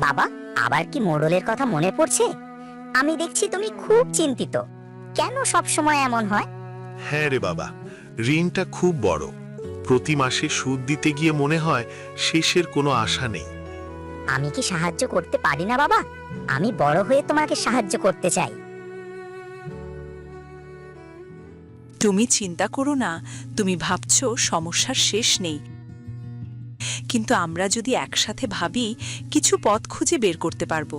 বাবা, আবার কি মোড়লের কথা মনে পড়ছে? আমি দেখছি তুমি খুব চিন্তিত। কেন সব সময় এমন হয়? হ্যাঁ রে বাবা, ঋণটা খুব বড়। প্রতি মাসে সুদ দিতে গিয়ে মনে হয় শেষের কোনো আশা নেই। আমি কি সাহায্য করতে পারি না বাবা? আমি বড় হয়ে তোমাকে সাহায্য করতে চাই। তুমি চিন্তা করো না, তুমি ভাবছো সমস্যার শেষ নেই, কিন্তু আমরা যদি একসাথে ভাবি কিছু পথ খুঁজে বের করতে পারবো।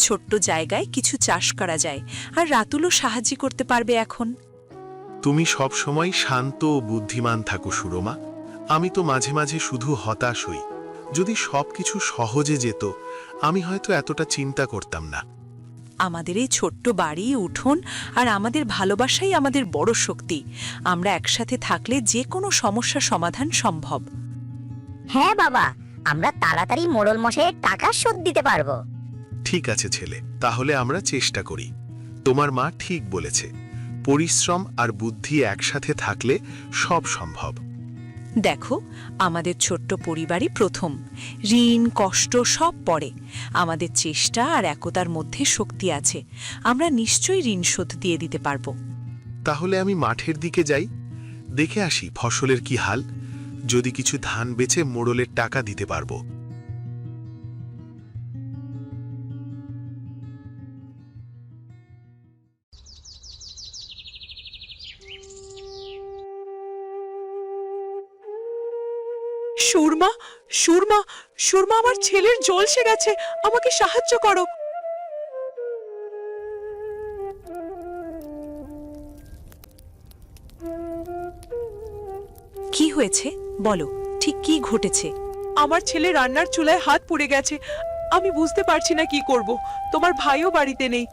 ছোট্ট জায়গায় কিছু চাষ করা যায়, আর রাতুলও সাহায্য করতে পারবে এখন। তুমি সব সময় শান্ত ও বুদ্ধিমান থাকো সুরমা। আমি তো মাঝে মাঝে শুধু হতাশ হই। যদি সবকিছু সহজে যেত, আমি হয়তো এতটা চিন্তা করতাম না। আমাদের এই ছোট্ট বাড়ি, উঠোন আর আমাদের ভালোবাসাই আমাদের বড় শক্তি। আমরা একসাথে থাকলে যে কোনো সমস্যা সমাধান সম্ভব। হ্যাঁ বাবা, আমরা তাড়াতাড়ি মোড়ল মশাইয়ের টাকা শোধ দিতে পারবো। ঠিক আছে ছেলে, তাহলে আমরা চেষ্টা করি। তোমার মা ঠিক বলেছে, পরিশ্রম আর বুদ্ধি একসাথে থাকলে সব সম্ভব। দেখো, আমাদের ছোট্ট পরিবারই প্রথম। ঋণ, কষ্ট সব পরে। আমাদের চেষ্টা আর একতার মধ্যে শক্তি আছে। আমরা নিশ্চয়ই ঋণ শোধ দিয়ে দিতে পারবো। তাহলে আমি মাঠের দিকে যাই, দেখে আসি ফসলের কি হাল। যদি কিছু ধান বেচে মোড়লের টাকা দিতে পারবো। সুরমা, সুরমা, সুরমা, আমার ছেলের জ্বলসে গেছে, আমাকে সাহায্য করো। কি হয়েছে বলো, ঠিক কি ঘটেছে? আমার ছেলে রান্নার চুলায় হাত পুড়ে গেছে। আমি বুঝতে পারছি না কি করব। তোমার ভাইও বাড়িতে নেই।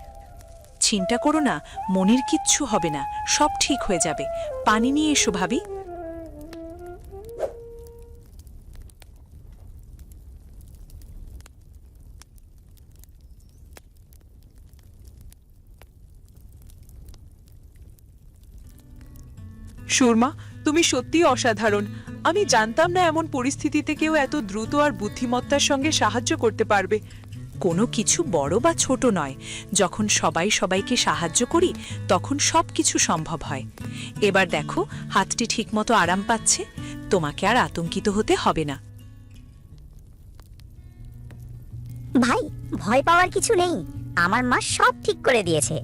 চিন্তা করো না, মনির কিচ্ছু হবে না, সব ঠিক হয়ে যাবে। পানি নিয়ে এসো ভাবি। সুরমা, তুমি সত্যিই অসাধারণ। আমি জানতাম না এমন পরিস্থিতিতে কেউ এত দ্রুত আর বুদ্ধিমত্তার সঙ্গে সাহায্য করতে পারবে। কোনো কিছু বড় বা ছোট নয়, যখন সবাই সবাইকে সাহায্য করি তখন সব কিছু সম্ভব হয়। এবার দেখো, হাতটি ঠিকমতো আরাম পাচ্ছে। তোমাকে আর আতঙ্কিত হতে হবে না। ভাই, ভয় পাওয়ার কিছু নেই। আমার মা সব ঠিক করে দিয়েছে।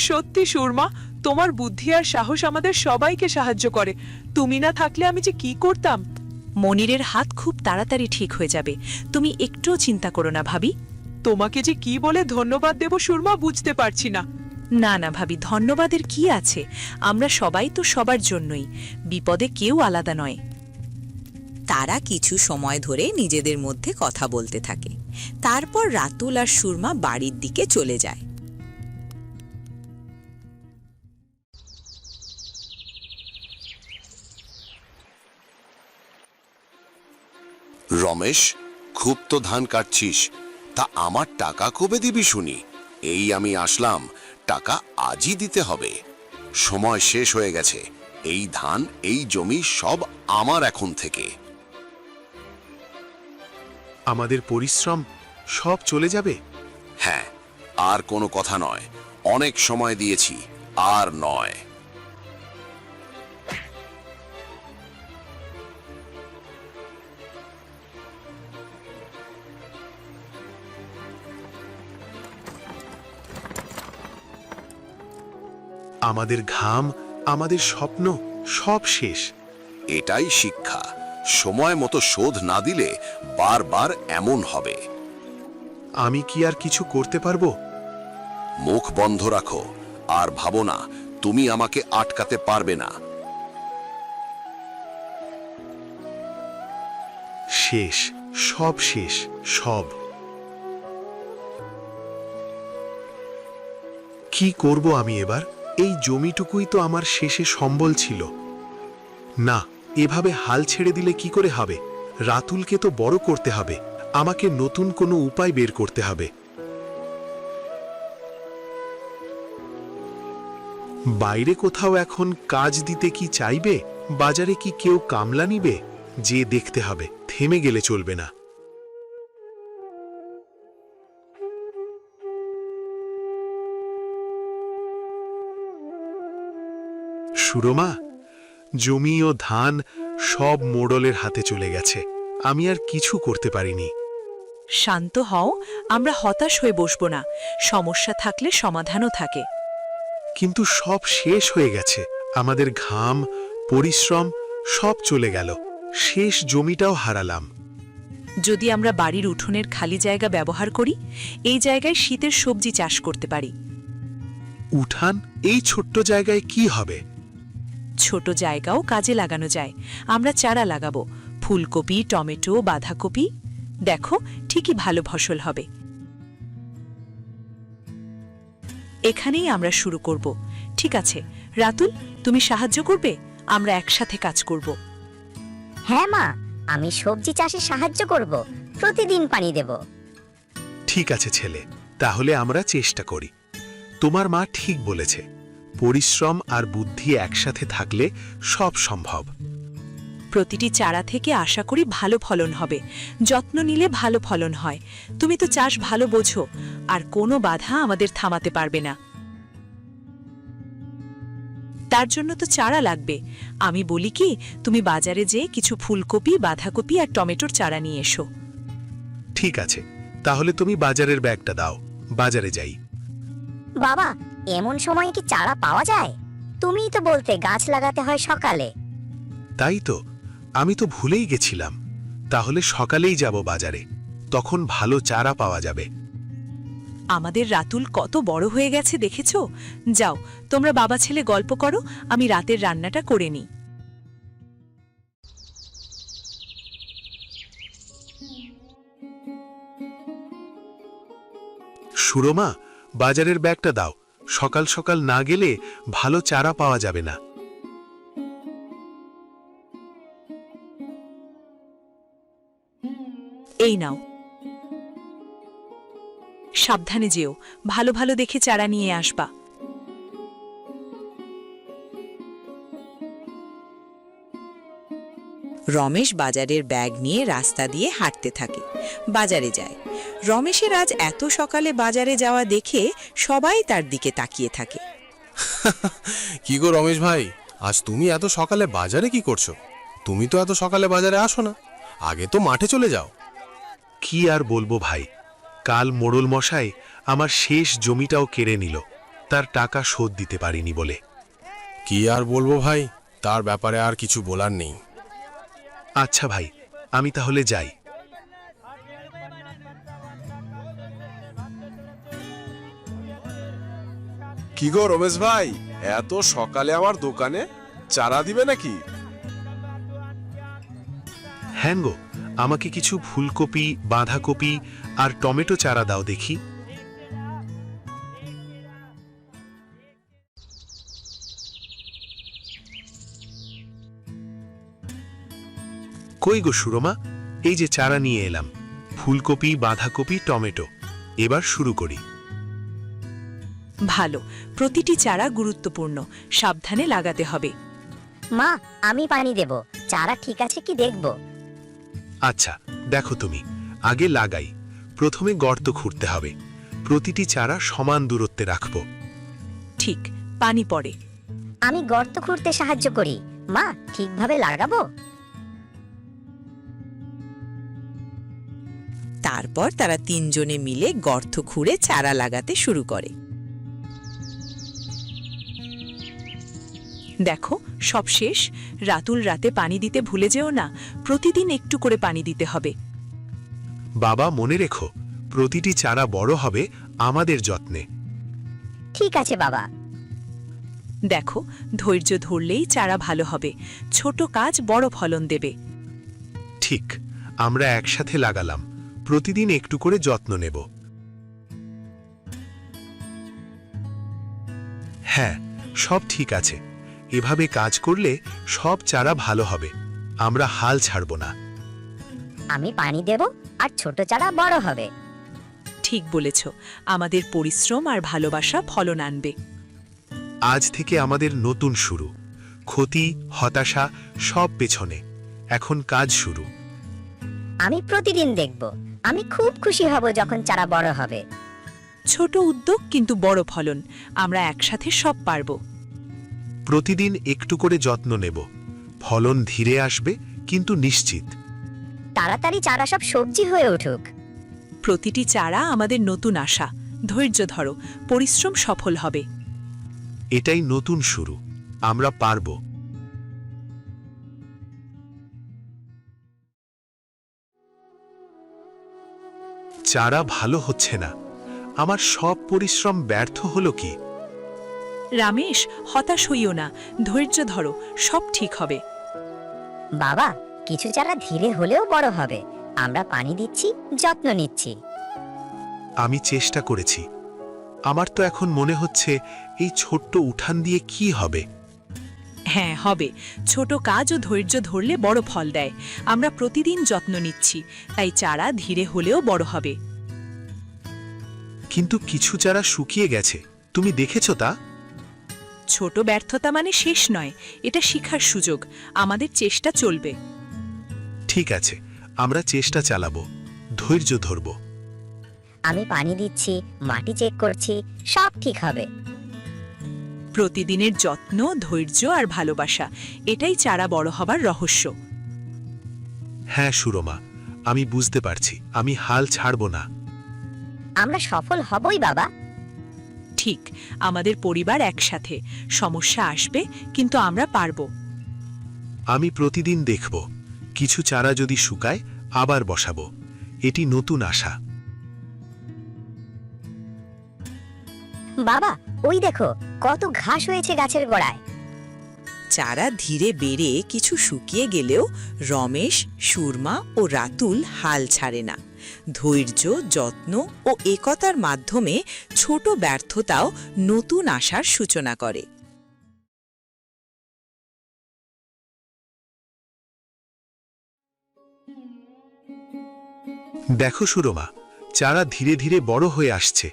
সত্যি সুরমা, তোমার বুদ্ধি আর সাহস আমাদের সবাইকে সাহায্য করে। তুমি না থাকলে আমি যে কি করতাম। মনিরের হাত খুব তাড়াতাড়ি ঠিক হয়ে যাবে, তুমি একটুও চিন্তা করো না ভাবি। তোমাকে যে কি বলে ধন্যবাদ দেব সুরমা, বুঝতে পারছি না। না না ভাবি, ধন্যবাদের কি আছে? আমরা সবাই তো সবার জন্যই, বিপদে কেউ আলাদা নয়। তারা কিছু সময় ধরে নিজেদের মধ্যে কথা বলতে থাকে। তারপর রাতুল আর সুরমা বাড়ির দিকে চলে যায়। রমেশ, খুব তো ধান কাটছিস, তা আমার টাকা কবে দিবি শুনি? এই আমি আসলাম, টাকা আজই দিতে হবে। সময় শেষ হয়ে গেছে। এই ধান, এই জমি সব আমার এখন থেকে। আমাদের পরিশ্রম সব চলে যাবে? হ্যাঁ, আর কোনো কথা নয়। অনেক সময় দিয়েছি, আর নয়। আমাদের ঘাম, আমাদের স্বপ্ন সব শেষ। এটাই শিক্ষা। সময় মতো শোধ না দিলে বারবার এমন হবে। আমি কি আর কিছু করতে পারবো? মুখ বন্ধ রাখো আর ভাবো না তুমি আমাকে আটকাতে পারবে না। শেষ, সব শেষ, সব। কি করব আমি এবার? এই জমিটুকুই তো আমার শেষে সম্বল ছিল। না, এভাবে হাল ছেড়ে দিলে কি করে হবে? রাতুলকে তো বড় করতে হবে। আমাকে নতুন কোনো উপায় বের করতে হবে। বাইরে কোথাও এখন কাজ দিতে কি চাইবে? বাজারে কি কেউ কামলা নিবে? যে দেখতে হবে, থেমে গেলে চলবে না। সুরমা, জমি ও ধান সব মোড়লের হাতে চলে গেছে। আমি আর কিছু করতে পারিনি। শান্ত হও, আমরা হতাশ হয়ে বসবো না। সমস্যা থাকলে সমাধানও থাকে। কিন্তু সব শেষ হয়ে গেছে। আমাদের ঘাম, পরিশ্রম সব চলে গেল। শেষ জমিটাও হারালাম। যদি আমরা বাড়ির উঠোনের খালি জায়গা ব্যবহার করি, এই জায়গায় শীতের সবজি চাষ করতে পারি। উঠান এই ছোট্ট জায়গায় কি হবে? ছোট জায়গাও কাজে লাগানো যায়। আমরা চারা লাগাবো, ফুলকপি, টমেটো, বাঁধাকপি। দেখো, ঠিকই ভালো ফসল হবে। এখানেই আমরা শুরু করব। ঠিক আছে রাতুল, তুমি সাহায্য করবে? আমরা একসাথে কাজ করব। হ্যাঁ মা, আমি সবজি চাষে সাহায্য করব, প্রতিদিন পানি দেব। ঠিক আছে ছেলে, তাহলে আমরা চেষ্টা করি। তোমার মা ঠিক বলেছে, পরিশ্রম আর বুদ্ধি একসাথে থাকলে সব সম্ভব। প্রতিটি চারা থেকে আশা করি ভালো ফলন হবে। যত্ন নিলে ভালো ফলন হয়। তুমি তো চাষ ভালো বোঝো, আর কোনো বাধা আমাদের থামাতে পারবে না। তার জন্য তো চারা লাগবে। আমি বলি কি, তুমি বাজারে যেয়ে কিছু ফুলকপি, বাঁধাকপি আর টমেটোর চারা নিয়ে এসো। ঠিক আছে, তাহলে তুমি বাজারের ব্যাগটা দাও, বাজারে যাই। বাবা, এমন সময় কি চারা পাওয়া যায়? তুমিই তো বলতে গাছ লাগাতে হয় সকালে। তাই তো, আমি তো ভুলেই গেছিলাম। তাহলে সকালেই যাব বাজারে, তখন ভালো চারা পাওয়া যাবে। আমাদের রাতুল কত বড় হয়ে গেছে দেখেছো? যাও, তোমরা বাবা ছেলে গল্প করো, আমি রাতের রান্নাটা করে নিই। সুরমা, বাজারের ব্যাগটা দাও। সকাল সকাল না গেলে ভালো চারা পাওয়া যাবে না। এই নাও। সাবধানে যেও, ভালো ভালো দেখে চারা নিয়ে আসবা। রমেশ বাজারের ব্যাগ নিয়ে রাস্তা দিয়ে হাঁটতে থাকে, বাজারে যায়। রমেশের আজ এত সকালে বাজারে যাওয়া দেখে সবাই তার দিকে তাকিয়ে থাকে। কি গো রমেশ ভাই, আজ তুমি এত সকালে বাজারে কি করছো? তুমি তো এত সকালে বাজারে আসো না, আগে তো মাঠে চলে যাও। কি আর বলবো ভাই, কাল মোড়ল মশাই আমার শেষ জমিটাও কেড়ে নিল, তার টাকা শোধ দিতে পারিনি বলে। কি আর বলবো ভাই, তার ব্যাপারে আর কিছু বলার নেই। আচ্ছা ভাই, আমি তাহলে যাই। কি গো রমেশ ভাই, এত সকালে আমার দোকানে চারা দিবে নাকি? হ্যাঁ গো, আমাকে কিছু ফুলকপি, বাঁধাকপি আর টমেটো চারা দাও দেখি। কই গো সুরমা, এই যে চারা নিয়ে এলাম, ফুলকপি, বাঁধাকপি, টমেটো। এবার শুরু করি। ভালো, প্রতিটি চারা গুরুত্বপূর্ণ, সাবধানে লাগাতে হবে। মা, আমি পানি দেব, চারা ঠিক আছে কি দেখব। আচ্ছা, দেখো তুমি, আগে লাগাই। প্রথমে গর্ত খুঁড়তে হবে, প্রতিটি চারা সমান দূরত্বে রাখবো। ঠিক, পানি পড়ে। আমি গর্ত খুঁড়তে সাহায্য করি। মা, ঠিকভাবে লাগাবো? তারপর তারা তিনজনে মিলে গর্ত খুঁড়ে চারা লাগাতে শুরু করে। দেখো, সব শেষ। রাতুল, রাতে পানি দিতে ভুলে যেও না, প্রতিদিন একটু করে পানি দিতে হবে। বাবা, মনে রেখো, প্রতিটি চারা বড় হবে আমাদের যত্নে। ঠিক আছে বাবা। দেখো, ধৈর্য ধরলেই চারা ভালো হবে। ছোট কাজ বড় ফলন দেবে। ঠিক, আমরা একসাথে লাগালাম, প্রতিদিন একটু করে যত্ন নেব। হ্যাঁ, সব ঠিক আছে। এভাবে কাজ করলে সব চারা ভালো হবে। আমরা হাল ছাড়ব না। আমি পানি দেব আর ছোট চারা বড় হবে। ঠিক বলেছ, আমাদের পরিশ্রম আর ভালোবাসা ফলন আনবে। আজ থেকে আমাদের নতুন শুরু। ক্ষতি, হতাশা সব পেছনে, এখন কাজ শুরু। আমি প্রতিদিন দেখব। আমি খুব খুশি হব যখন চারা বড় হবে। ছোট উদ্যোগ কিন্তু বড় ফলন। আমরা একসাথে সব পারব। প্রতিদিন একটু করে যত্ন নেব। ফলন ধীরে আসবে, কিন্তু নিশ্চিত। তাড়াতাড়ি চারা সব সবজি হয়ে উঠুক। প্রতিটি চারা আমাদের নতুন আশা। ধৈর্য ধরো, পরিশ্রম সফল হবে। এটাই নতুন শুরু। আমরা পারব। চারা ভালো হচ্ছে না। আমার সব পরিশ্রম ব্যর্থ হলো কি? রামেশ, হতাশ হইও না, ধৈর্য ধরো, সব ঠিক হবে। বাবা, কিছু চারা ধীরে হলেও বড় হবে। আমরা পানি দিচ্ছি, যত্ন নিচ্ছি। আমি চেষ্টা করেছি। আমার তো এখন মনে হচ্ছে এই ছোট্ট উঠান দিয়ে কি হবে। হ্যাঁ, হবে। ছোট কাজ ও ধৈর্য ধরলে বড় ফল দেয়। আমরা প্রতিদিন যত্ন নিচ্ছি, তাই চারা ধীরে হলেও বড় হবে। কিন্তু কিছু চারা শুকিয়ে গেছে, তুমি দেখেছো তা? ছোট ব্যর্থতা মানে শেষ নয়, এটা শিখার সুযোগ। আমাদের চেষ্টা চলবে। ঠিক আছে, আমরা চেষ্টা চালাবো, ধৈর্য ধরব। আমি পানি দিচ্ছি, মাটি চেক করছি, সব ঠিক হবে। প্রতিদিনের যত্ন, ধৈর্য আর ভালোবাসা, এটাই চারা বড় হবার রহস্য। হ্যাঁ সুরমা, আমি বুঝতে পারছি। আমি হাল ছাড়ব না। আমরা সফল হবই বাবা। ঠিক, আমাদের পরিবার একসাথে। সমস্যা আসবে, কিন্তু আমরা পারব। আমি প্রতিদিন দেখব, কিছু চারা যদি শুকায় আবার বসাবো। এটি নতুন আশা। বাবা, ওই দেখো কত ঘাস হয়েছে গাছের গোড়ায়। চারা ধীরে বেড়ে কিছু শুকিয়ে গেলেও রমেশ, সুরমা ও রাতুল হাল ছাড়ে না। ধৈর্য, যত্ন ও একতার মাধ্যমে ছোট ব্যর্থতাও নতুন আশার সূচনা করে। দেখো সুরমা, চারা ধীরে ধীরে বড় হয়ে আসছে।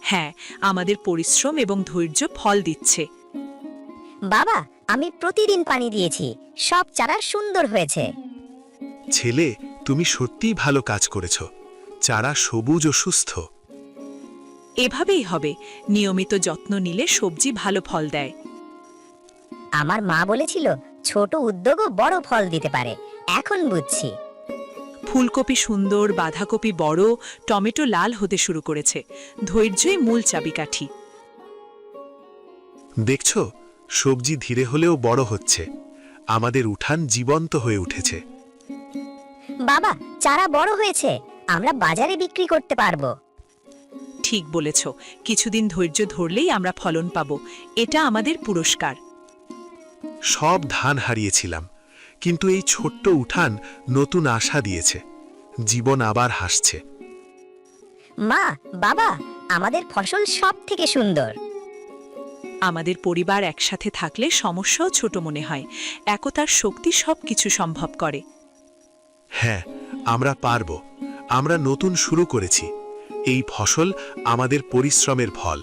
হ্যাঁ, আমাদের পরিশ্রম এবং ধৈর্য ফল দিচ্ছে। বাবা, আমি প্রতিদিন পানি দিয়েছি, সব চারা সুন্দর হয়েছে। ছেলে, তুমি সত্যিই ভালো কাজ করেছ। চারা সবুজ ও সুস্থ। এভাবেই হবে। নিয়মিত যত্ন নিলে সবজি ভালো ফল দেয়। আমার মা বলেছিল ছোট উদ্যোগও বড় ফল দিতে পারে। এখন বুঝছি। ফুলকপি সুন্দর, বাঁধাকপি বড়, টমেটো লাল হতে শুরু করেছে। ধৈর্যই মূল চাবিকাঠি। দেখছো, সবজি ধীরে হলেও বড় হচ্ছে। আমাদের উঠান জীবন্ত হয়ে উঠেছে। বাবা, চারা বড় হয়েছে, আমরা বাজারে বিক্রি করতে পারবো। ঠিক বলেছ, কিছুদিন ধৈর্য ধরলেই আমরা ফলন পাব। এটা আমাদের পুরস্কার। সব ধান হারিয়েছিলাম, কিন্তু এই ছোট্ট উঠান নতুন আশা দিয়েছে। জীবন আবার হাসছে। মা, বাবা, আমাদের ফসল সব থেকে সুন্দর। আমাদের পরিবার একসাথে থাকলে সমস্যাও ছোট মনে হয়। একতার শক্তি সবকিছু সম্ভব করে। হ্যাঁ, আমরা পারব। আমরা নতুন শুরু করেছি। এই ফসল আমাদের পরিশ্রমের ফল।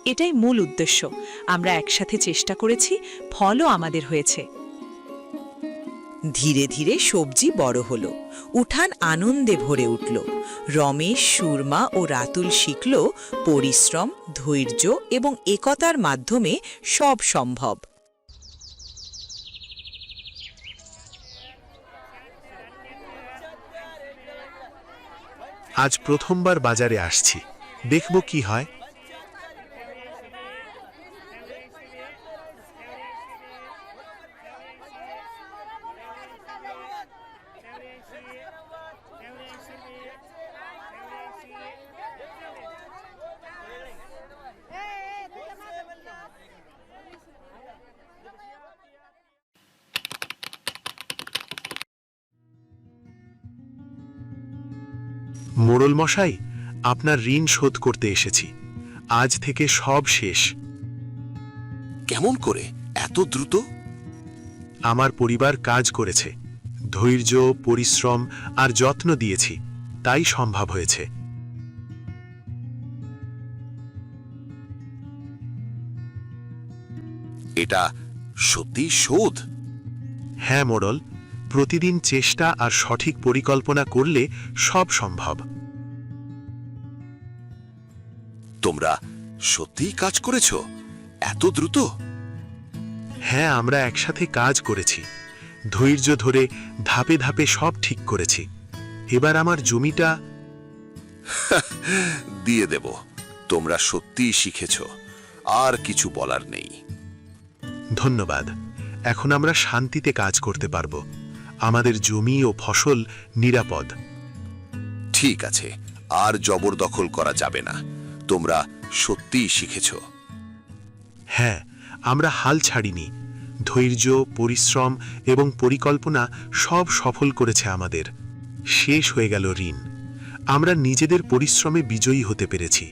এটাই মূল উদ্দেশ্য। আমরা একসাথে চেষ্টা করেছি, ফলও আমাদের হয়েছে। ধীরে ধীরে সবজি বড় হলো, উঠান আনন্দে ভরে উঠল। রমেশ, সুরমা ও রাতুল শিখল পরিশ্রম, ধৈর্য এবং একতার মাধ্যমে সব সম্ভব। আজ প্রথমবার বাজারে আসছি, দেখব কি হয়। মোড়ল মশাই, আপনার ঋণ শোধ করতে এসেছি। আজ থেকে সব শেষ। কেমন করে এত দ্রুত? আমার পরিবার কাজ করেছে, ধৈর্য, পরিশ্রম আর যত্ন দিয়েছি, তাই সম্ভব হয়েছে। এটা সত্যি শোধ? হ্যাঁ মোড়ল, প্রতিদিন চেষ্টা আর সঠিক পরিকল্পনা করলে সব সম্ভব। তোমরা সত্যিই কাজ করেছ? এত দ্রুত? হ্যাঁ, আমরা একসাথে কাজ করেছি, ধৈর্য ধরে ধাপে ধাপে সব ঠিক করেছি। এবার আমার জমিটা দিয়ে দেব। তোমরা সত্যিই শিখেছ, আর কিছু বলার নেই। ধন্যবাদ। এখন আমরা শান্তিতে কাজ করতে পারবো। আমাদের জমি ও ফসল নিরাপদ। ঠিক আছে, আর জবরদখল করা যাবে না। তোমরা সত্যিই শিখেছ। হ্যাঁ, আমরা হাল ছাড়িনি। ধৈর্য, পরিশ্রম এবং পরিকল্পনা সব সফল করেছে আমাদের। শেষ হয়ে গেল ঋণ। আমরা নিজেদের পরিশ্রমে বিজয়ী হতে পেরেছি।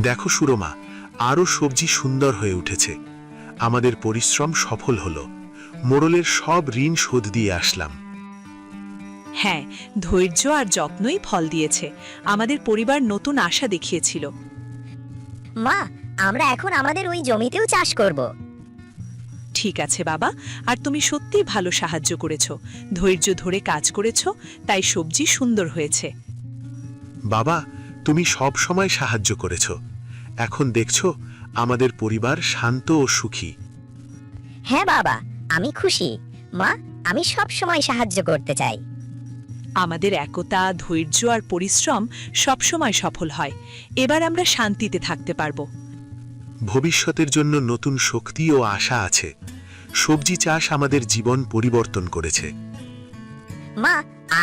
দেখো সুরমা, আরও সবজি সুন্দর হয়ে উঠেছে। আমাদের পরিশ্রম সফল হলো। মোড়লের সব ঋণ শোধ দিয়ে আসলাম। হ্যাঁ, ধৈর্য আর যত্নই ফল দিয়েছে। আমাদের পরিবার নতুন আশা দেখিয়েছিল। মা, আমরা এখন আমাদের ওই জমিতেও চাষ করব। ঠিক আছে বাবা, আর তুমি সত্যিই ভালো সাহায্য করেছো। ধৈর্য ধরে কাজ করেছো, তাই সবজি সুন্দর হয়েছে। বাবা, তুমি সব সময় সাহায্য করেছ। এখন দেখছো আমাদের পরিবার শান্ত ও সুখী। হ্যাঁ বাবা, আমি খুশি। মা, আমি সব সময় সাহায্য করতে চাই। আমাদের একতা, ধৈর্য আর পরিশ্রম সবসময় সফল হয়। এবার আমরা শান্তিতে থাকতে পারবো। ভবিষ্যতের জন্য নতুন শক্তি ও আশা আছে। সবজি চাষ আমাদের জীবন পরিবর্তন করেছে। মা,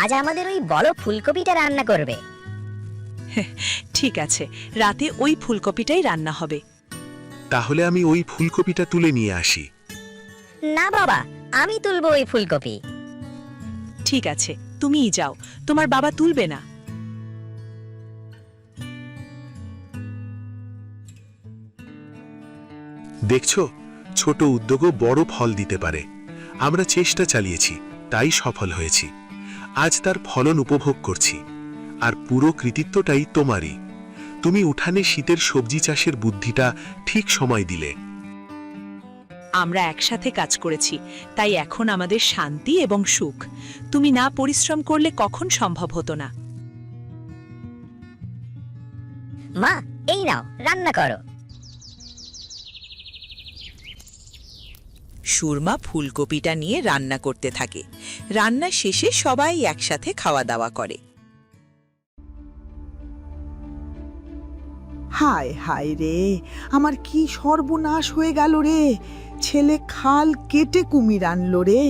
আজ আমাদের ওই বড় ফুলকপিটা রান্না করবে। ঠিক আছে, রাতে ওই ফুলকপিটাই রান্না হবে। তাহলে আমি ওই ফুলকপিটা তুলে নিয়ে আসি। না বাবা, আমি তুলবো ওই ফুলকপি। ঠিক আছে, তুমিই যাও, তোমার বাবা তুলবে না। দেখছো, ছোট উদ্যোগও বড় ফল দিতে পারে। আমরা চেষ্টা চালিয়েছি, তাই সফল হয়েছি। আজ তার ফলন উপভোগ করছি। আর পুরো কৃতিত্বটাই তোমারই। তুমি উঠানে শীতের সবজি চাষের বুদ্ধিটা ঠিক সময় দিলে। আমরা একসাথে কাজ করেছি, তাই এখন আমাদের শান্তি এবং সুখ। তুমি না পরিশ্রম করলে কখন সম্ভব হতো না। মা, এই নাও, রান্না করো। সুরমা ফুলকপিটা নিয়ে রান্না করতে থাকে। রান্না শেষে সবাই একসাথে খাওয়া দাওয়া করে। হায় হায় রে, আমার কি সর্বনাশ হয়ে গেল রে। ছেলে খাল কেটে কুমির আনলো রে।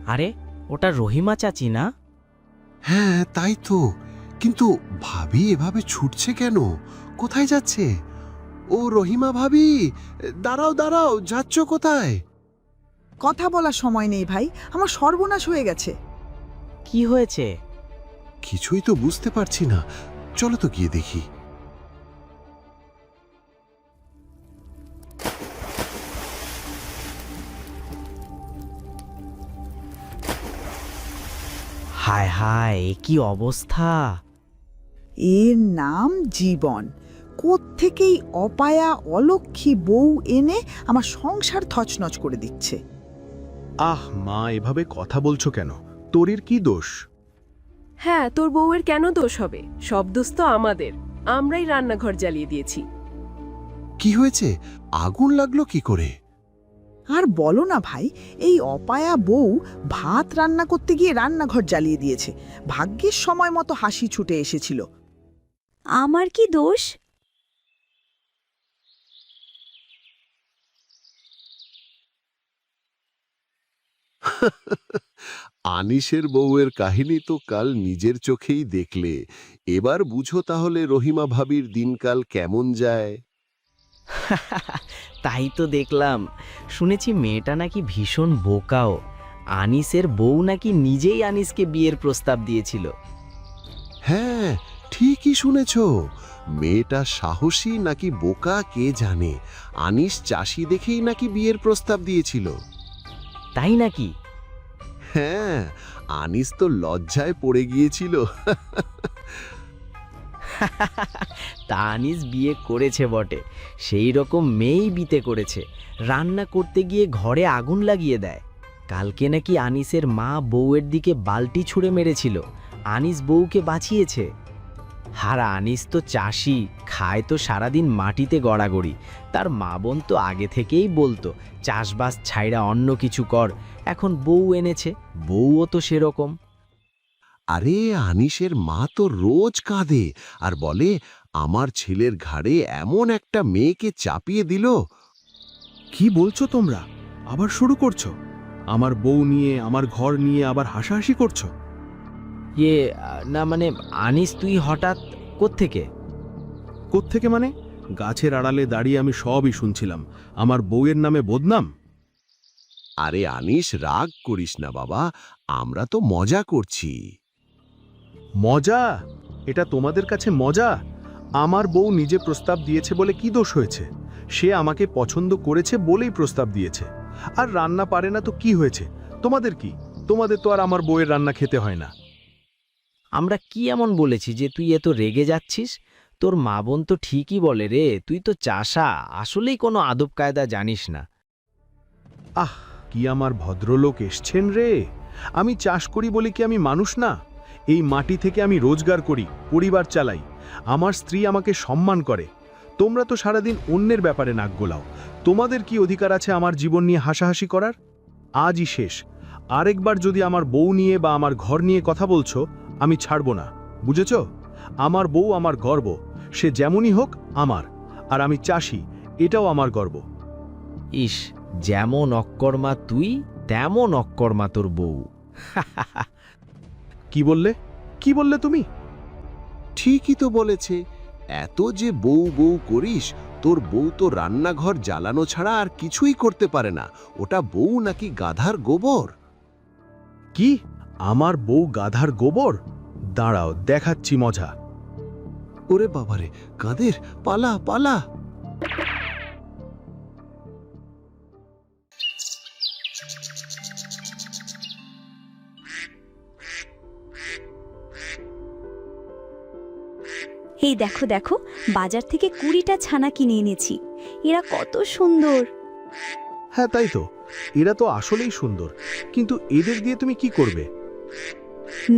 আরে, ওটা রহিমা চাচি না? হ্যাঁ, তাই তো। কিন্তু ভাবি এভাবে ছুটছে কেন? কোথায় যাচ্ছে? ও রহিমা ভাবি, দাঁড়াও দাঁড়াও, যাচ্ছ কোথায়? কথা বলার সময় নেই ভাই, আমার সর্বনাশ হয়ে গেছে। কি হয়েছে? কিছুই তো বুঝতে পারছি না। চলো তো গিয়ে দেখি। হায় হায়, এ কি অবস্থা! এর নাম জীবন। কোত্থেকেই অপায়া অলক্ষী বউ এনে আমার সংসার থচনচ করে দিচ্ছে। আহ মা, এভাবে কথা বলছো কেন? তোরের কি দোষ? হ্যাঁ, তোর বউয়ের কেন দোষ হবে? সব দোষ তো আমাদের। আমরাই রান্নাঘর জ্বালিয়ে দিয়েছি। কি হয়েছে? আগুন লাগলো কি করে? আর বলো না ভাই, এই অপায়া বউ ভাত রান্না করতে গিয়ে রান্নাঘর জ্বালিয়ে দিয়েছে। ভাগ্যের সময় মতো হাসি ছুটে এসেছিল। আমার কি দোষ? আনিসের বউয়ের কাহিনী তো কাল নিজের চোখেই দেখলে। এবার বুঝো তাহলে রহিমা ভাবির দিনকাল কেমন যায়। তাই তো দেখলাম। শুনেছি মেয়েটা নাকি ভীষণ বোকাও। আনিসের বউ নাকি নিজেই আনিসকে বিয়ের প্রস্তাব দিয়েছিল। হ্যাঁ, ঠিকই শুনেছ। মেয়েটা সাহসী নাকি বোকা কে জানে। আনিস চাষি দেখেই নাকি বিয়ের প্রস্তাব দিয়েছিল। তাই নাকি? হ্যাঁ, আনিস তো লজ্জায় পড়ে গিয়েছিল। তা আনিস বিয়ে করেছে বটে, সেই রকম মেয়েই বিতে করেছে। রান্না করতে গিয়ে ঘরে আগুন লাগিয়ে দেয়। কালকে নাকি আনিসের মা বউয়ের দিকে বালতি ছুঁড়ে মেরেছিল, আনিস বউকে বাঁচিয়েছে। আর আনিস তো চাষি, খায় তো সারাদিন মাটিতে গড়াগড়ি। তার মা বোন তো আগে থেকেই বলতো চাষবাস ছাইড়া অন্য কিছু কর। এখন বউ এনেছে, বউও তো সেরকম। আরে আনিসের মা তো রোজ কাঁদে আর বলে আমার ছেলের ঘাড়ে এমন একটা মেয়েকে চাপিয়ে দিল। কি বলছো তোমরা? আবার শুরু করছো? আমার বউ নিয়ে, আমার ঘর নিয়ে আবার হাসাহাসি করছো? না মানে আনিস তুই হঠাৎ কোত্থেকে? কোত্থেকে মানে? গাছের আড়ালে দাঁড়িয়ে আমি সবই শুনছিলাম। আমার বউয়ের নামে বদনাম। আরে আনিস, রাগ করিস না বাবা, আমরা তো মজা করছি। মজা? এটা তোমাদের কাছে মজা? আমার বউ নিজে প্রস্তাব দিয়েছে বলে কি দোষ হয়েছে? সে আমাকে পছন্দ করেছে বলেই প্রস্তাব দিয়েছে। আর রান্না পারে না তো কি হয়েছে? তোমাদের কি? তোমাদের তো আর আমার বউয়ের রান্না খেতে হয় না। আমরা কি এমন বলেছি যে তুই এত রেগে যাচ্ছিস? তোর মা বোন তো ঠিকই বলে রে, তুই তো চাষা, আসলেই কোনো আদব কায়দা জানিস না। আহ, কি আমার ভদ্রলোক এসছেন রে! আমি চাষ করি বলে কি আমি মানুষ না? এই মাটি থেকে আমি রোজগার করি, পরিবার চালাই। আমার স্ত্রী আমাকে সম্মান করে। তোমরা তো সারাদিন অন্যের ব্যাপারে নাক গোলাও। তোমাদের কি অধিকার আছে আমার জীবন নিয়ে হাসাহাসি করার? আজই শেষ। আরেকবার যদি আমার বউ নিয়ে বা আমার ঘর নিয়ে কথা বলছো, আমি ছাড়ব না, বুঝেছ? আমার বউ আমার গর্ব, সে যেমনই হোক আমার। আর আমি চাষি, এটাও আমার গর্ব। ইস, যেমন অক্কর্মা তুই, তেমন অক্কর্মা তোর বউ। কি বললে? কি বললে তুমি? ঠিকই তো বলেছে। এত যে বউ বউ করিস, তোর বউ তো রান্নাঘর জ্বালানো ছাড়া আর কিছুই করতে পারে না। ওটা বউ নাকি গাধার গোবর? কি? আমার বউ গাধার গোবর? দাঁড়াও, দেখাচ্ছি মজা। ওরে বাবারে, কাদের, পালা পালা! এই দেখো দেখো, বাজার থেকে 20টা ছানা কিনে এনেছি। এরা কত সুন্দর। হ্যাঁ তাই তো, এরা তো আসলেই সুন্দর, কিন্তু এদের দিয়ে তুমি কি করবে?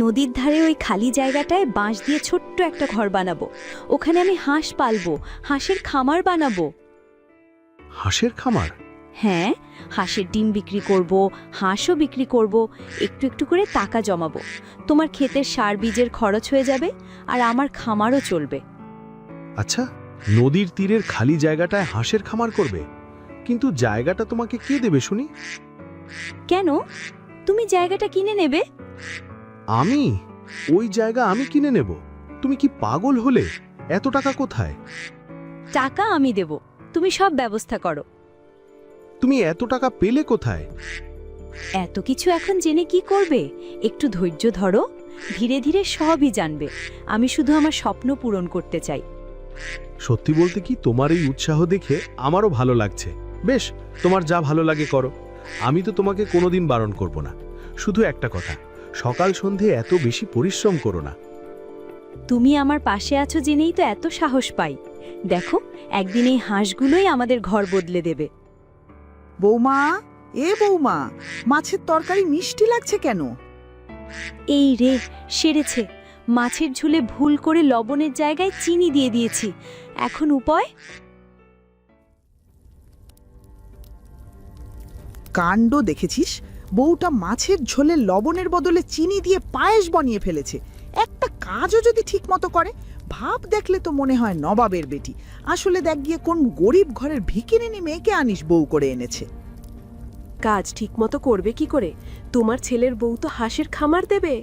নদীর ধারে ওই খালি জায়গাটায় বাঁশ দিয়ে ছোট্ট একটা ঘর বানাবো। ওখানে আমি হাঁস পালবো, হাঁসের খামার বানাবো। হাঁসের খামার? হ্যাঁ, হাঁসের ডিম বিক্রি করব, হাঁসও বিক্রি করব, একটু একটু করে টাকা জমাবো। তোমার ক্ষেতের সার বীজের খরচ হয়ে যাবে, আর আমার খামারও চলবে। আচ্ছা, নদীর তীরের খালি জায়গাটায় হাঁসের খামার করবে? কিন্তু জায়গাটা তোমাকে কে দেবে শুনি? কেন? তুমি জায়গাটা কিনে নেবে। আমি? ওই জায়গা আমি কিনে নেব? তুমি কি পাগল হলে? এত টাকা কোথায়? টাকা আমি দেব, তুমি সব ব্যবস্থা করো। তুমি এত টাকা পেলে কোথায়? এত কিছু এখন জেনে কি করবে? একটু ধৈর্য ধরো, ধীরে ধীরে সবই জানবে। আমি শুধু আমার স্বপ্ন পূরণ করতে চাই। সত্যি বলতে কি, তোমার এই উৎসাহ দেখে আমারও ভালো লাগছে। বেশ, তোমার যা ভালো লাগে করো। আমি তো তোমাকে কোনোদিন বারণ করব না। শুধু একটা কথা, সকাল সন্ধে এত বেশি পরিশ্রম করো না। তুমি আমার পাশে আছো জেনেই তো এত সাহস পাই। দেখো, একদিন এই হাঁসগুলোই আমাদের ঘর বদলে দেবে। বৌমা, এ বৌমা, মাছের তরকারি মিষ্টি লাগছে কেন? এই রে, সেরেছে। মাছের ঝোলে ভুল করে লবণের জায়গায় চিনি দিয়ে দিয়েছি। এখন উপায়? কাণ্ড দেখেছিস? বউটা মাছের ঝোলে লবণের বদলে চিনি দিয়ে পায়েস বানিয়ে ফেলেছে। একটা কাজও যদি ঠিক মতো করে, ভাব দেখলে তো মনে হয় নবাবের বেটি। আসলে দেখ গিয়ে কোন গরিব ঘরের ভিখিরিনী মেয়েকে আনিস বউ করে এনেছে। কাজ ঠিকমতো করবে কি করে? তোমার ছেলের বউ তো হাঁসের খামার দেবে,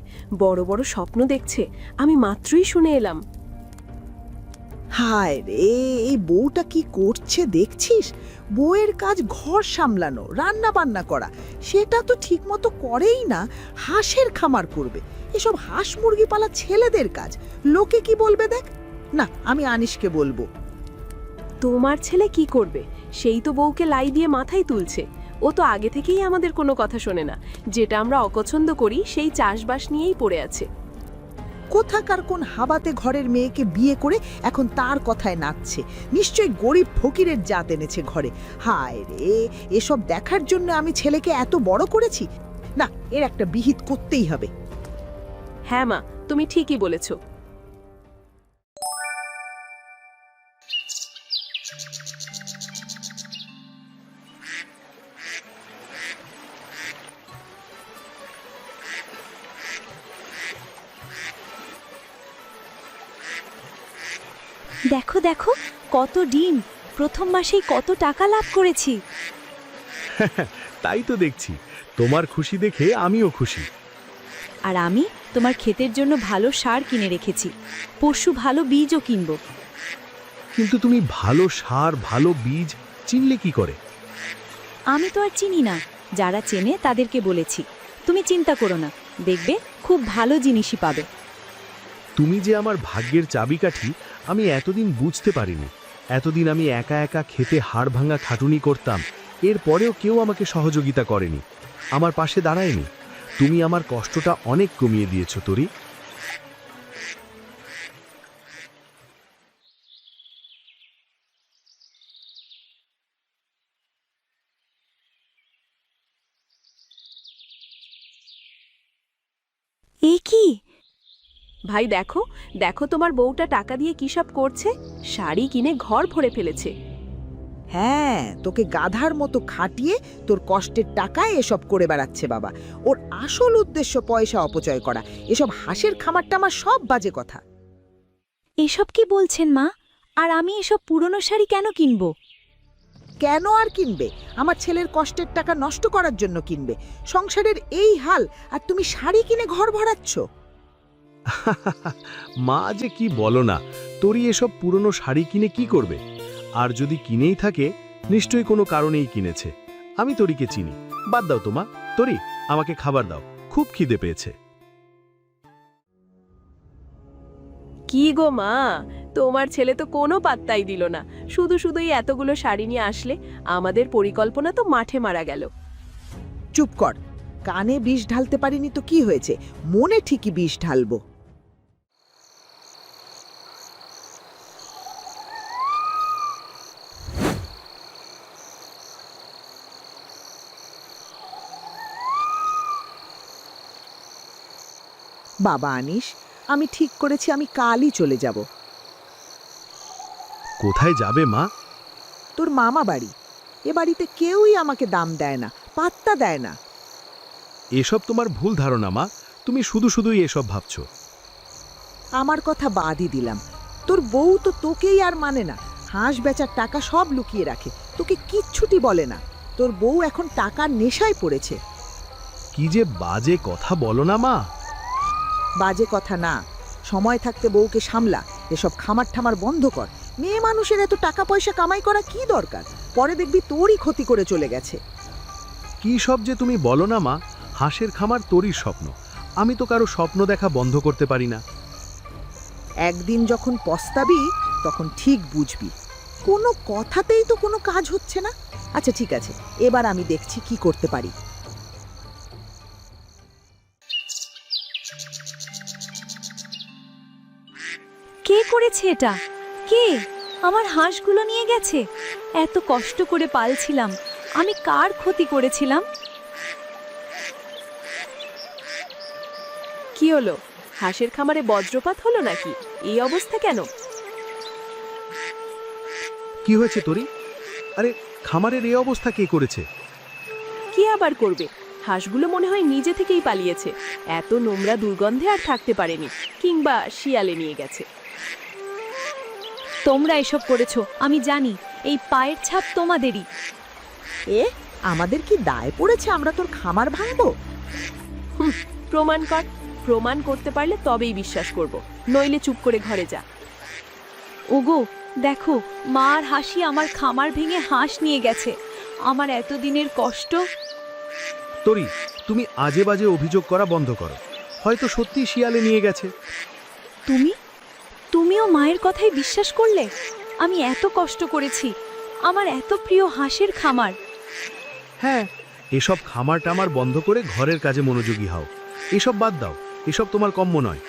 বড় বড় স্বপ্ন দেখছে। আমি মাত্রই শুনে এলাম। হায় রে, এই বউটা কি করছে দেখছিস? বউয়ের কাজ ঘর সামলানো, রান্না বান্না করা, সেটা তো ঠিকমতো করেই না। হাঁসের খামার করবে। এসব হাঁস মুরগি পালা ছেলেদের কাজ। লোকে কি বলবে দেখ। না, আমি আনিসকে বলবো। তোমার ছেলে কি করবে? সেই তো বউকে লাই দিয়ে মাথায় তুলছে। ও তো আগে থেকেই আমাদের কোনো কথা শোনে না। যেটা আমরা অপছন্দ করি সেই চাষবাস নিয়েই পড়ে আছে। কোথাকার কোন হাবাতে ঘরের মেয়েকে বিয়ে করে এখন তার কথায় নাচছে। নিশ্চয়ই গরিব ফকিরের জাত এনেছে ঘরে। হায় রে, এসব দেখার জন্য আমি ছেলেকে এত বড় করেছি। না, এর একটা বিহিত করতেই হবে। হ্যাঁ মা, তুমি ঠিকই বলেছো। দেখো দেখো, কত ডিম! প্রথম মাসেই কত টাকা লাভ করেছি। তাই তো দেখছি, তোমার খুশি দেখে আমিও খুশি। আর আমি তোমার ক্ষেতের জন্য ভালো সার কিনে রেখেছি, পরশু ভালো বীজও কিনব। কিন্তু তুমি ভালো সার, ভালো বীজ চিনলে কি করে? আমি তো আর চিনি না, যারা চেনে তাদেরকে বলেছি। তুমি চিন্তা করো না, দেখবে খুব ভালো জিনিসই পাবে। তুমি যে আমার ভাগ্যের চাবিকাঠি, আমি এতদিন বুঝতে পারিনি। এতদিন আমি একা একা খেতে হাড় ভাঙা খাটুনি করতাম, এরপরেও কেউ আমাকে সহযোগিতা করেনি, আমার পাশে দাঁড়ায়নি। তুমি আমার কষ্টটা অনেক কমিয়ে দিয়েছো তরি। এ কি? ভাই দেখো দেখো, তোমার বউটা টাকা দিয়ে কি সব করছে। শাড়ি কিনে ঘর ভরে ফেলেছে। হ্যাঁ, তোকে গাধার মতো খাটিয়ে তোর কষ্টের টাকায় এসব করে বেড়াচ্ছে বাবা। ওর আসল উদ্দেশ্য পয়সা অপচয় করা। এসব হাঁসের খামার টামার সব বাজে কথা। এসব কি বলছেন মা? আর আমি এসব পুরনো শাড়ি কেন কিনবো? কেন আর কিনবে? আমার ছেলের কষ্টের টাকা নষ্ট করার জন্য কিনবে। সংসারের এই হাল, আর তুমি শাড়ি কিনে ঘর ভরাচ্ছ। মা যে কি বলো না, তরি এসব পুরনো শাড়ি কিনে কি করবে? আর যদি কিনেই থাকে, নিশ্চয়ই কোনো কারণেই কিনেছে। আমি তরিকে চিনি। বাদ দাও তোমা। তরি, আমাকে খাবার দাও, খুব খিদে পেয়েছে। কি গো মা, তোমার ছেলে তো কোনো পাত্তাই দিল না। শুধু শুধুই এতগুলো শাড়ি নিয়ে আসলে, আমাদের পরিকল্পনা তো মাঠে মারা গেল। চুপ কর। কানে বিষ ঢালতে পারিনি তো কি হয়েছে? মনে ঠিকই বিষ ঢালবো। বাবা আনিস, আমি ঠিক করেছি আমি কালই চলে যাব। কোথায় যাবে মা? তোর মামা বাড়ি। এ বাড়িতে কেউই আমাকে দাম দেয় না, পাত্তা দেয় না। এসব তোমার ভুল ধারণা মা, তুমি শুধু শুধুই এসব ভাবছো। আমার কথা বাদই দিলাম। তোর বউ তো তোকেই আর মানে না। হাঁস বেচার টাকা সব লুকিয়ে রাখে, তোকে কিচ্ছুটি বলে না। তোর বউ এখন টাকার নেশায় পড়েছে। কি যে বাজে কথা বলো না মা। বাজে কথা না, সময় থাকতে বউকে সামলা। এসব খামার ঠামার বন্ধ কর। মেয়ে মানুষের এত টাকা পয়সা কামাই করা কি দরকার? পরে দেখবি তোরই ক্ষতি করে চলে গেছে। কি সব যে তুমি বলো না মা। হাঁসের খামার তোরই স্বপ্ন, আমি তো কারো স্বপ্ন দেখা বন্ধ করতে পারি না। একদিন যখন পস্তাবি তখন ঠিক বুঝবি। কোনো কথাতেই তো কোনো কাজ হচ্ছে না। আচ্ছা ঠিক আছে, এবার আমি দেখছি কি করতে পারি। কে করেছে এটা? কে আমার হাঁসগুলো নিয়ে গেছে? এত কষ্ট করে পালছিলাম, আমি কার ক্ষতি করেছিলাম? কি হলো? হাঁসের খামারে বজ্রপাত হলো নাকি? এই অবস্থা কেন? কি হয়েছে তরি? আরে, খামারের এই অবস্থা কে করেছে? কি আবার করবে? হাঁসগুলো মনে হয় নিজে থেকেই পালিয়েছে। এত নোংরা দুর্গন্ধে আর থাকতে পারেনি, কিংবা শিয়ালে নিয়ে গেছে। তোমরা এসব করেছো, আমি জানি। এই পায়ের ছাপ তোমাদেরই। এ আমাদের কি দায় পড়েছে আমরা তোর খামার ভাঙবো? প্রমাণ কর। প্রমাণ করতে পারলে তবেই বিশ্বাস করব, নইলে চুপ করে ঘরে যা। ওগো দেখো, মা আর হাসি আমার খামার ভেঙে হাঁস নিয়ে গেছে। আমার এতদিনের কষ্ট। তরি, তুমি আজে বাজে অভিযোগ করা বন্ধ করো। হয়তো সত্যি শিয়ালে নিয়ে গেছে। তুমিও মায়ের কথাই বিশ্বাস করলে? আমি এত কষ্ট করেছি, আমার এত প্রিয় হাঁসের খামার। হ্যাঁ, এসব খামার টামার বন্ধ করে ঘরের কাজে মনোযোগী হও। এসব বাদ দাও, এসব তোমার কম্য নয়।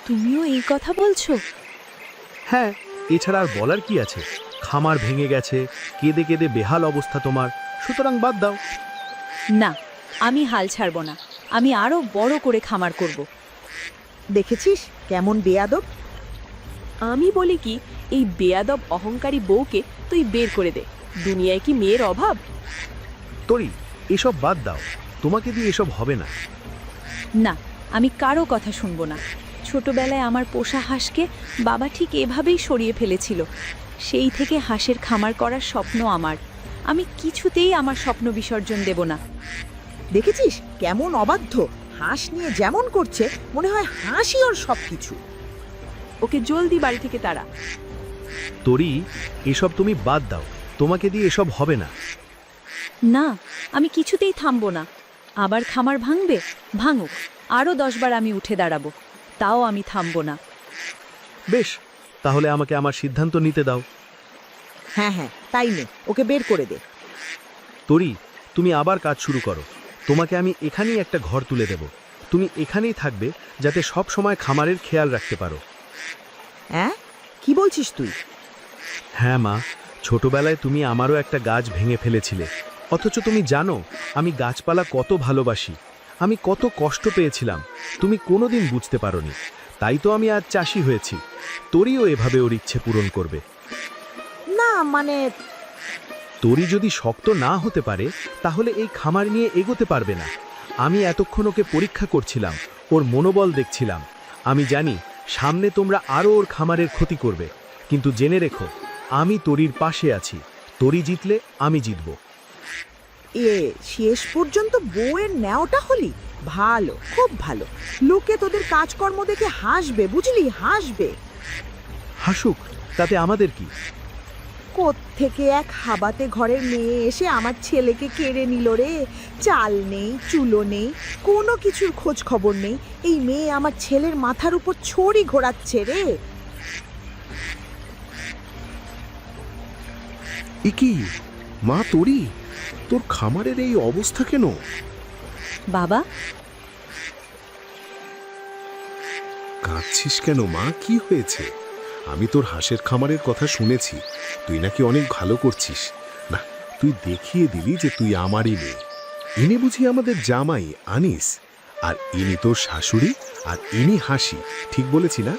তুমিও এই কথা বলছো? হ্যাঁ, এছাড়া আর বলার কি আছে? খামার ভেঙে গেছে, কেঁদে কেঁদে বেহাল অবস্থা তোমার, সুতরাং বাদ দাও। না, আমি হাল ছাড়ব না। আমি আরো বড় করে খামার করব। দেখেছিস কেমন বেয়াদব? আমি বলি কি, এই বেয়াদব অহংকারী বউকে তুই বের করে দে। দুনিয়ায় কি মেয়ের অভাব? তরি, এসব বাদ দাও, তোমাকে দিয়ে এসব হবে না। না, আমি কারো কথা শুনবো না। ছোটবেলায় আমার পোষা হাঁসকে বাবা ঠিক এভাবেই সরিয়ে ফেলেছিল। সেই থেকে হাঁসের খামার করার স্বপ্ন আমার। আমি কিছুতেই আমার স্বপ্ন বিসর্জন দেব না। দেখেছিস কেমন অবাধ্য? হাঁস নিয়ে যেমন করছে মনে হয় হাঁসই ওর সবকিছু। ওকে জলদি বাড়ি থেকে তাড়া। তরি, এসব তুমি বাদ দাও, তোমাকে দিয়ে এসব হবে না। না, আমি কিছুতেই থামবো না। আবার খামার ভাঙবে? ভাঙুক, আরও 10 বার আমি উঠে দাঁড়াবো, তাও আমি থামবো না। বেশ, তাহলে আমাকে আমার সিদ্ধান্ত নিতে দাও। হ্যাঁ হ্যাঁ, তাই নে, ওকে বের করে দে। তরি, তুমি আবার কাজ শুরু করো। তোমাকে আমি এখানেই একটা ঘর তুলে দেব। তুমি এখানেই থাকবে, যাতে সব সময় খামারের খেয়াল রাখতে পারো। হ্যাঁ, কি বলছিস তুই? হ্যাঁ মা, ছোটবেলায় তুমি আমারও একটা গাছ ভেঙে ফেলেছিলে, অথচ তুমি জানো আমি গাছপালা কত ভালোবাসি, আমি কত কষ্ট পেয়েছিলাম, তুমি কোনোদিন বুঝতে পারোনি। তাই তো আমি আজ চাষি হয়েছি। তরিও এভাবে ওর ইচ্ছে পূরণ করবে। না মানে, তরি যদি শক্ত না হতে পারে তাহলে এই খামার নিয়ে এগোতে পারবে না। আমি এতক্ষণ ওকে পরীক্ষা করছিলাম, ওর মনোবল দেখছিলাম। আমি জানি সামনে তোমরা আরও ওর খামারের ক্ষতি করবে, কিন্তু জেনে রেখো আমি তরির পাশে আছি। তরি জিতলে আমি জিতব। শেষ পর্যন্ত বউয়ের ন্যাওটা হলি? ভালো, খুব ভালো। লোকে তোদের কাজকর্ম দেখে হাসবে, বুঝলি, হাসবে। হাসুক, তাতে আমাদের কি? কোত্থেকে এক হাবাতে ঘরের মেয়ে এসে আমার ছেলেকে কেড়ে নিল রে। চাল নেই, চুলো নেই, কোনো কিছুর খোঁজ খবর নেই। এই মেয়ে আমার ছেলের মাথার উপর ছড়ি ঘোরাচ্ছে রে। কি মা তরি, তোর খামারের এই অবস্থা কেন? বাবা, কাঁদছিস কেন মা? কি হয়েছে? আমি তোর হাঁসের খামারের কথা শুনেছি, তুই নাকি অনেক ভালো করছিস। না, তুই দেখিয়ে দিলি যে তুই আমারই মেয়ে। ইনি বুঝি আমাদের জামাই আনিস, আর ইনি তোর শাশুড়ি, আর ইনি হাসি। ঠিক বলেছি না?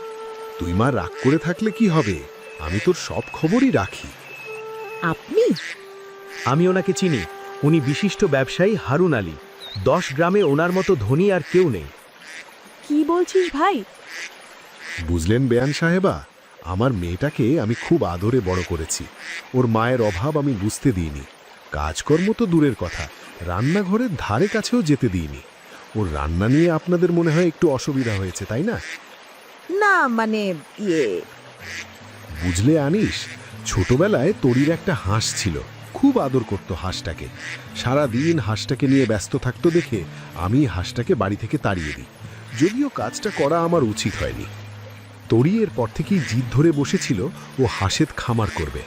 তুই মা রাগ করে থাকলে কি হবে? আমি তোর সব খবরই রাখি। আপনি? আমি ওনাকে চিনি। উনি বিশিষ্ট ব্যবসায়ী হারুন আলী। 10 গ্রামে ওনার মতো ধনী আর কেউ নেই। কি বলছিস ভাই? বুঝলেন বেয়ান সাহেবা, আমার মেয়েটাকে আমি খুব আদরে বড় করেছি। ওর মায়ের অভাব আমি বুঝতে দিইনি। কাজকর্ম তো দূরের কথা, রান্নাঘরের ধারে কাছেও যেতে দিইনি। ওর রান্না নিয়ে আপনাদের মনে হয় একটু অসুবিধা হয়েছে, তাই না? না মানে, বুঝলে আনিস, ছোটবেলায় তরির একটা হাঁস ছিল, খুব আদর করত হাঁসটাকে। সারা দিন হাঁসটাকে নিয়ে ব্যস্ত থাকতো দেখে আমি হাঁসটাকে বাড়ি থেকে তাড়িয়ে দিই। যদিও কাজটা করা আমার উচিত হয়নি। তরি এর পর থেকেই জিদ ধরে বসেছিল ও হাঁসের খামার করবে।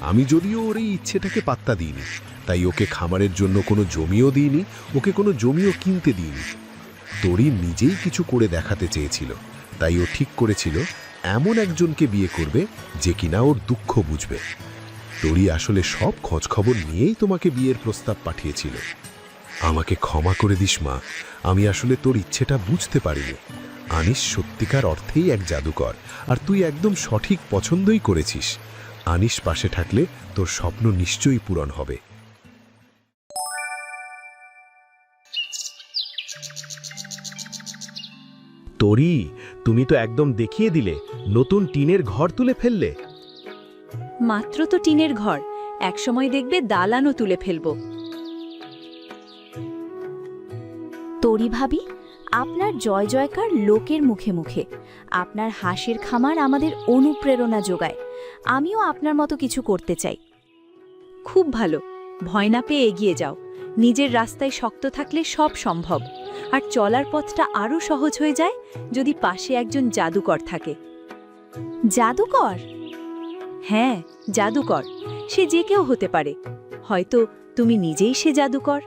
আমি যদিও ওর এই ইচ্ছেটাকে পাত্তা দিইনি, তাই ওকে খামারের জন্য কোনো জমিও দিইনি, ওকে কোনো জমিও কিনতে দিইনি। তরি নিজেই কিছু করে দেখাতে চেয়েছিল, তাই ও ঠিক করেছিল এমন একজনকে বিয়ে করবে যে কিনা ওর দুঃখ বুঝবে। তরি আসলে সব খোঁজ খবর নিয়েই তোমাকে বিয়ের প্রস্তাব পাঠিয়েছিল। আমাকে ক্ষমা করে দিস মা, আমি আসলে তোর ইচ্ছেটা বুঝতে পারিনি। আনিস সত্যিকার অর্থেই এক জাদুকর, আর তুই একদম সঠিক পছন্দই করেছিস। আনিস পাশে থাকলে তোর স্বপ্ন নিশ্চয়ই পূরণ হবে। তরি, তুমি তো একদম দেখিয়ে দিলে, নতুন টিনের ঘর তুলে ফেললে। মাত্র তো টিনের ঘর, একসময় দেখবে দালানও তুলে ফেলব। তরি ভাবি, আপনার জয় জয়কার লোকের মুখে মুখে। আপনার হাঁসের খামার আমাদের অনুপ্রেরণা যোগায়। আমিও আপনার মতো কিছু করতে চাই। খুব ভালো, ভয় না পেয়ে এগিয়ে যাও। নিজের রাস্তায় শক্ত থাকলে সব সম্ভব। আর চলার পথটা আরও সহজ হয়ে যায় যদি পাশে একজন জাদুকর থাকে। জাদুকর? হ্যাঁ, জাদুকর। সে যে কেউ হতে পারে। হয়তো তুমি নিজেই সে জাদুকর।